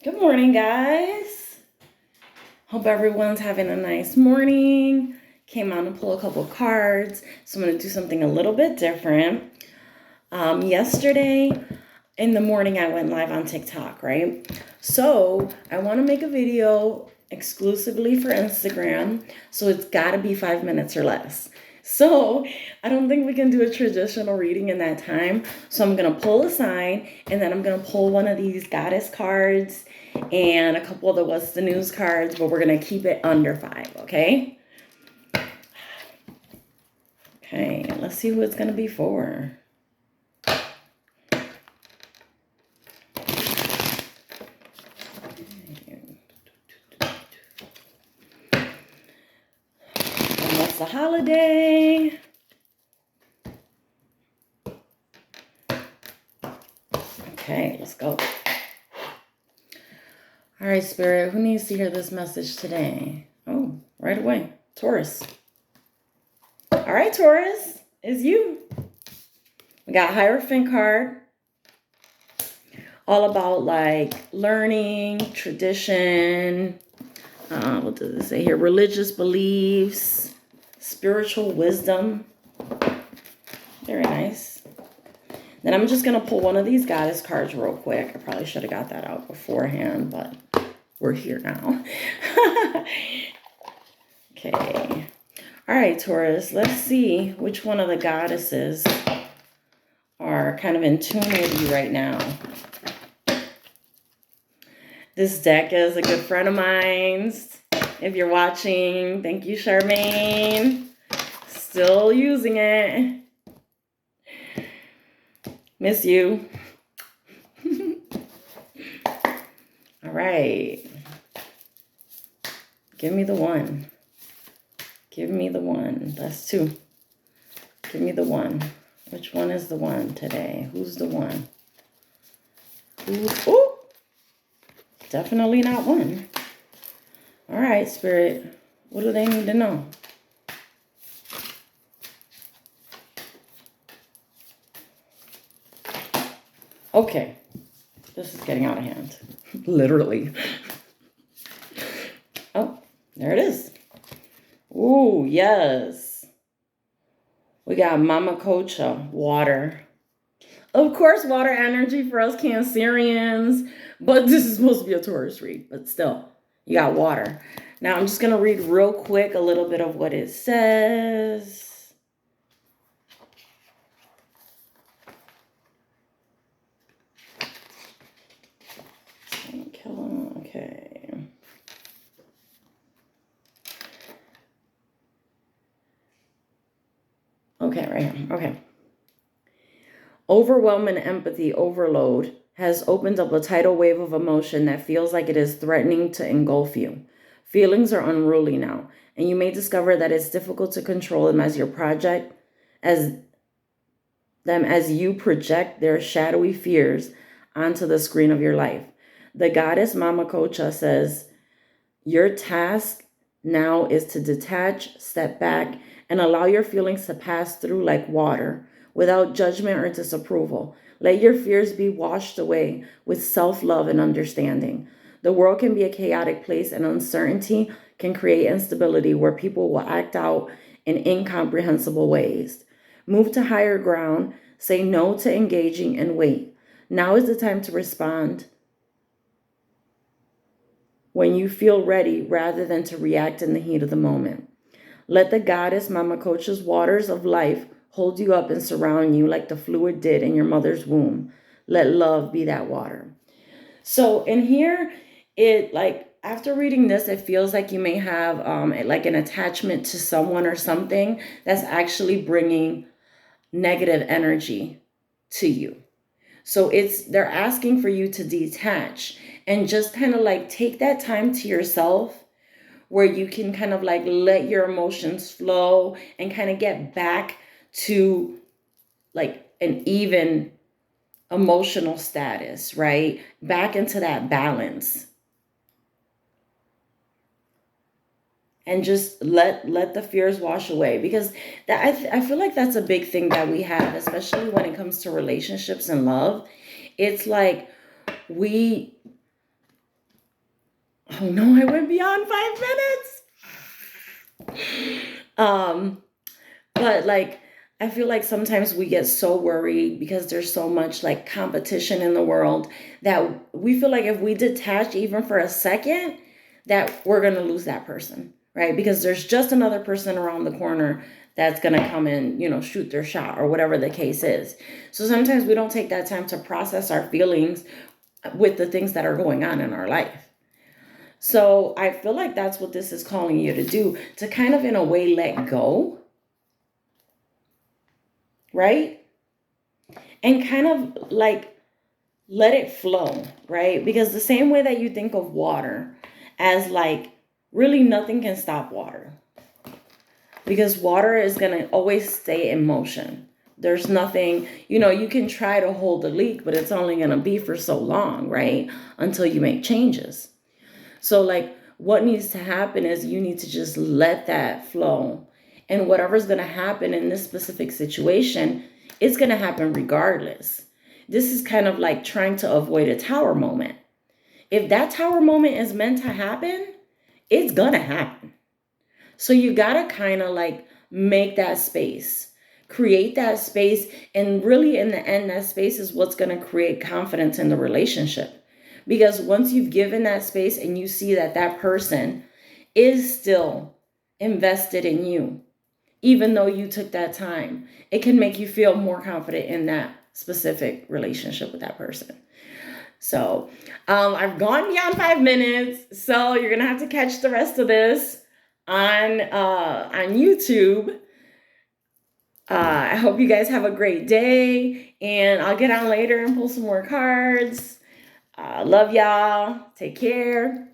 Good morning, guys. Hope everyone's having a nice morning. Came out and pull a couple cards. So I'm going to do something a little bit different. Yesterday in the morning, I went live on TikTok, right? So I want to make a video exclusively for Instagram. So it's got to be 5 minutes or less. So I don't think we can do a traditional reading in that time. So I'm going to pull a sign and then I'm going to pull one of these goddess cards and a couple of the what's the news cards, but we're going to keep it under 5, okay? Okay, let's see who it's going to be for. What's the holiday? Okay, let's go. All right, Spirit, who needs to hear this message today? Oh, right away. Taurus. All right, Taurus, it's you. We got Hierophant card. All about like learning, tradition. What does it say here? Religious beliefs, spiritual wisdom. Very nice. Then I'm just going to pull one of these goddess cards real quick. I probably should have got that out beforehand, but we're here now. Okay. All right, Taurus, let's see which one of the goddesses are kind of in tune with you right now. This deck is a good friend of mine's. If you're watching, thank you, Charmaine. Still using it. Miss you. All right. Give me the one. Give me the one. That's 2. Give me the one. Which one is the one today? Who's the one? Ooh. Definitely not 1. All right, Spirit. What do they need to know? Okay. This is getting out of hand. Literally. Oh, there it is. Ooh, yes. We got Mama Cocha, water. Of course, water energy for us Cancerians, but this is supposed to be a Taurus read, but still, you got water. Now, I'm just going to read real quick a little bit of what it says. Okay. Okay, right here. Okay. Overwhelming empathy overload has opened up a tidal wave of emotion that feels like it is threatening to engulf you. Feelings are unruly now, and you may discover that it's difficult to control them as you project their shadowy fears onto the screen of your life. The goddess Mama Cocha says, your task now is to detach, step back, and allow your feelings to pass through like water without judgment or disapproval. Let your fears be washed away with self-love and understanding. The world can be a chaotic place, and uncertainty can create instability where people will act out in incomprehensible ways. Move to higher ground, say no to engaging, and wait. Now is the time to respond when you feel ready rather than to react in the heat of the moment. Let the goddess Mama Cocha's waters of life hold you up and surround you like the fluid did in your mother's womb. Let love be that water. So in here, it like after reading this, it feels like you may have like an attachment to someone or something that's actually bringing negative energy to you. So they're asking for you to detach and just kind of like take that time to yourself where you can kind of like let your emotions flow and kind of get back to like an even emotional status, right? Back into that balance. And just let the fears wash away, because I feel like that's a big thing that we have, especially when it comes to relationships and love. It's like we Oh no, I went beyond 5 minutes. But like, I feel like sometimes we get so worried because there's so much like competition in the world that we feel like if we detach even for a second, that we're going to lose that person, right? Because there's just another person around the corner that's going to come and, shoot their shot or whatever the case is. So sometimes we don't take that time to process our feelings with the things that are going on in our life. So I feel like that's what this is calling you to do, to kind of in a way let go, right? And kind of like let it flow, right? Because the same way that you think of water as like really nothing can stop water, because water is going to always stay in motion. There's nothing, you can try to hold the leak, but it's only going to be for so long, right? Until you make changes. So like what needs to happen is you need to just let that flow. And whatever's going to happen in this specific situation, it's going to happen regardless. This is kind of like trying to avoid a tower moment. If that tower moment is meant to happen, it's going to happen. So you got to kind of like make that space, create that space. And really in the end, that space is what's going to create confidence in the relationship. Because once you've given that space and you see that that person is still invested in you, even though you took that time, it can make you feel more confident in that specific relationship with that person. So I've gone beyond 5 minutes, so you're gonna have to catch the rest of this on YouTube. I hope you guys have a great day, and I'll get on later and pull some more cards. Love y'all. Take care.